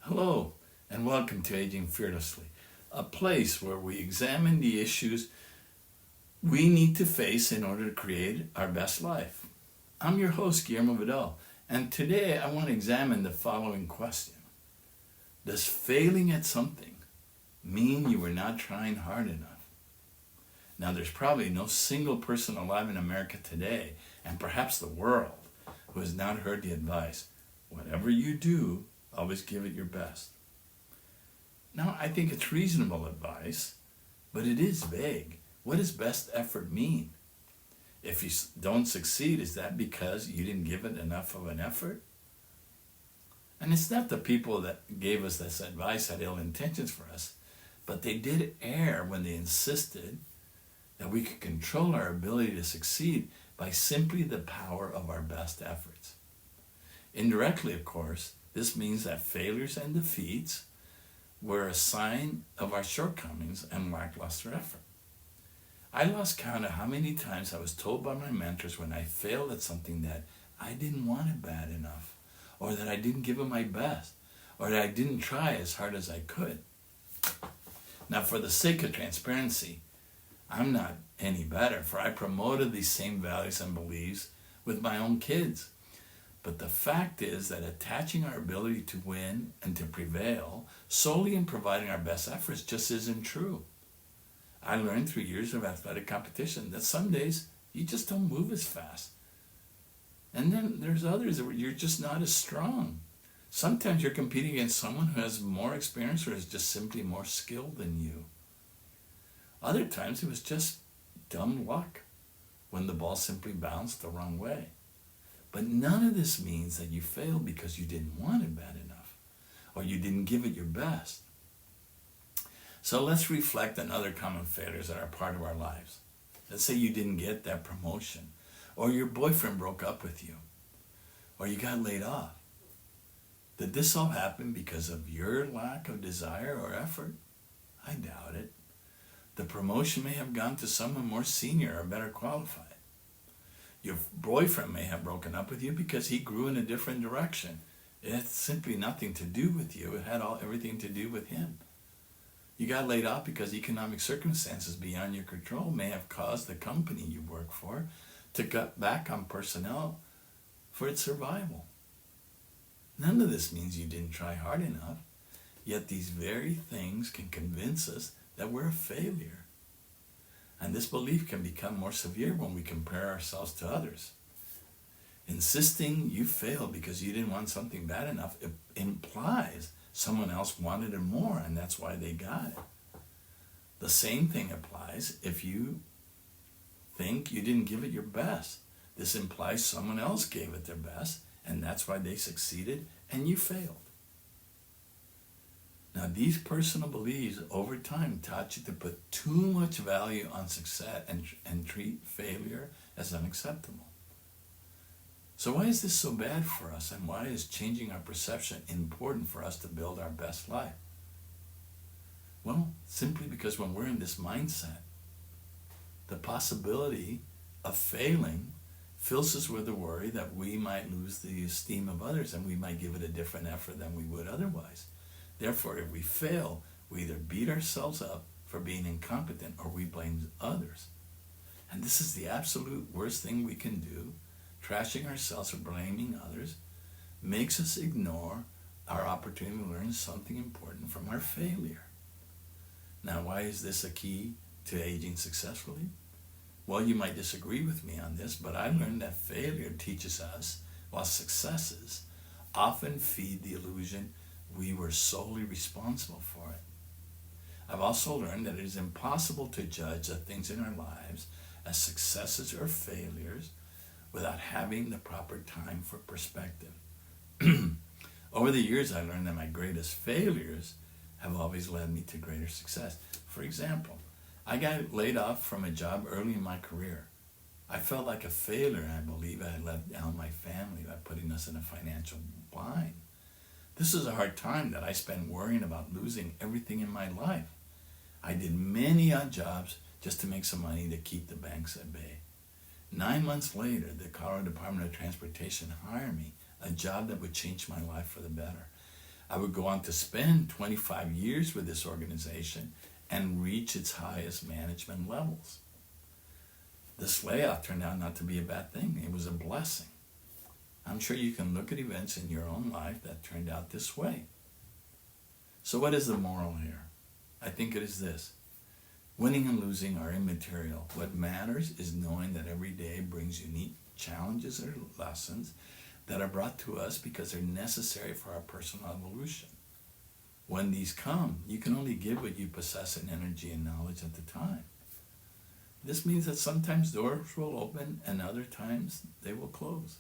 Hello, and welcome to Aging Fearlessly, a place where we examine the issues we need to face in order to create our best life. I'm your host, Guillermo Vidal, and today I want to examine the following question. Does failing at something mean you were not trying hard enough? Now, there's probably no single person alive in America today, and perhaps the world, who has not heard the advice, whatever you do, always give it your best. Now, I think it's reasonable advice, but it is vague. What does best effort mean? If you don't succeed, is that because you didn't give it enough of an effort? And it's not the people that gave us this advice had ill intentions for us, but they did err when they insisted that we could control our ability to succeed by simply the power of our best efforts. Indirectly, of course, this means that failures and defeats were a sign of our shortcomings and lackluster effort. I lost count of how many times I was told by my mentors when I failed at something that I didn't want it bad enough, or that I didn't give it my best, or that I didn't try as hard as I could. Now, for the sake of transparency, I'm not any better, for I promoted these same values and beliefs with my own kids. But the fact is that attaching our ability to win and to prevail solely in providing our best efforts just isn't true. I learned through years of athletic competition that some days you just don't move as fast. And then there's others where you're just not as strong. Sometimes you're competing against someone who has more experience or is just simply more skilled than you. Other times it was just dumb luck when the ball simply bounced the wrong way. But none of this means that you failed because you didn't want it bad enough or you didn't give it your best. So let's reflect on other common failures that are part of our lives. Let's say you didn't get that promotion, or your boyfriend broke up with you, or you got laid off. Did this all happen because of your lack of desire or effort? I doubt it. The promotion may have gone to someone more senior or better qualified. Your boyfriend may have broken up with you because he grew in a different direction. It had simply nothing to do with you. It had everything to do with him. You got laid off because economic circumstances beyond your control may have caused the company you work for to cut back on personnel for its survival. None of this means you didn't try hard enough, yet these very things can convince us that we're a failure. And this belief can become more severe when we compare ourselves to others. Insisting you failed because you didn't want something bad enough, it implies someone else wanted it more and that's why they got it. The same thing applies if you think you didn't give it your best. This implies someone else gave it their best and that's why they succeeded and you failed. Now, these personal beliefs over time taught you to put too much value on success and treat failure as unacceptable. So why is this so bad for us, and why is changing our perception important for us to build our best life? Well, simply because when we're in this mindset, the possibility of failing fills us with the worry that we might lose the esteem of others and we might give it a different effort than we would otherwise. Therefore, if we fail, we either beat ourselves up for being incompetent or we blame others. And this is the absolute worst thing we can do. Trashing ourselves or blaming others makes us ignore our opportunity to learn something important from our failure. Now, why is this a key to aging successfully? Well, you might disagree with me on this, but I learned that failure teaches us, while successes often feed the illusion we were solely responsible for it. I've also learned that it is impossible to judge the things in our lives as successes or failures without having the proper time for perspective. Over the years, I learned that my greatest failures have always led me to greater success. For example, I got laid off from a job early in my career. I felt like a failure, and I believe I had let down my family by putting us in a financial bind. This is a hard time that I spent worrying about losing everything in my life. I did many odd jobs just to make some money to keep the banks at bay. 9 months later, the Colorado Department of Transportation hired me, a job that would change my life for the better. I would go on to spend 25 years with this organization and reach its highest management levels. This layoff turned out not to be a bad thing. It was a blessing. I'm sure you can look at events in your own life that turned out this way. So what is the moral here? I think it is this. Winning and losing are immaterial. What matters is knowing that every day brings unique challenges or lessons that are brought to us because they're necessary for our personal evolution. When these come, you can only give what you possess in energy and knowledge at the time. This means that sometimes doors will open and other times they will close.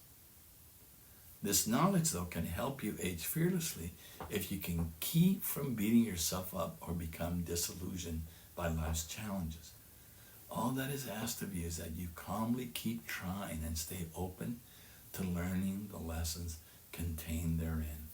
This knowledge, though, can help you age fearlessly if you can keep from beating yourself up or become disillusioned by life's challenges. All that is asked of you is that you calmly keep trying and stay open to learning the lessons contained therein.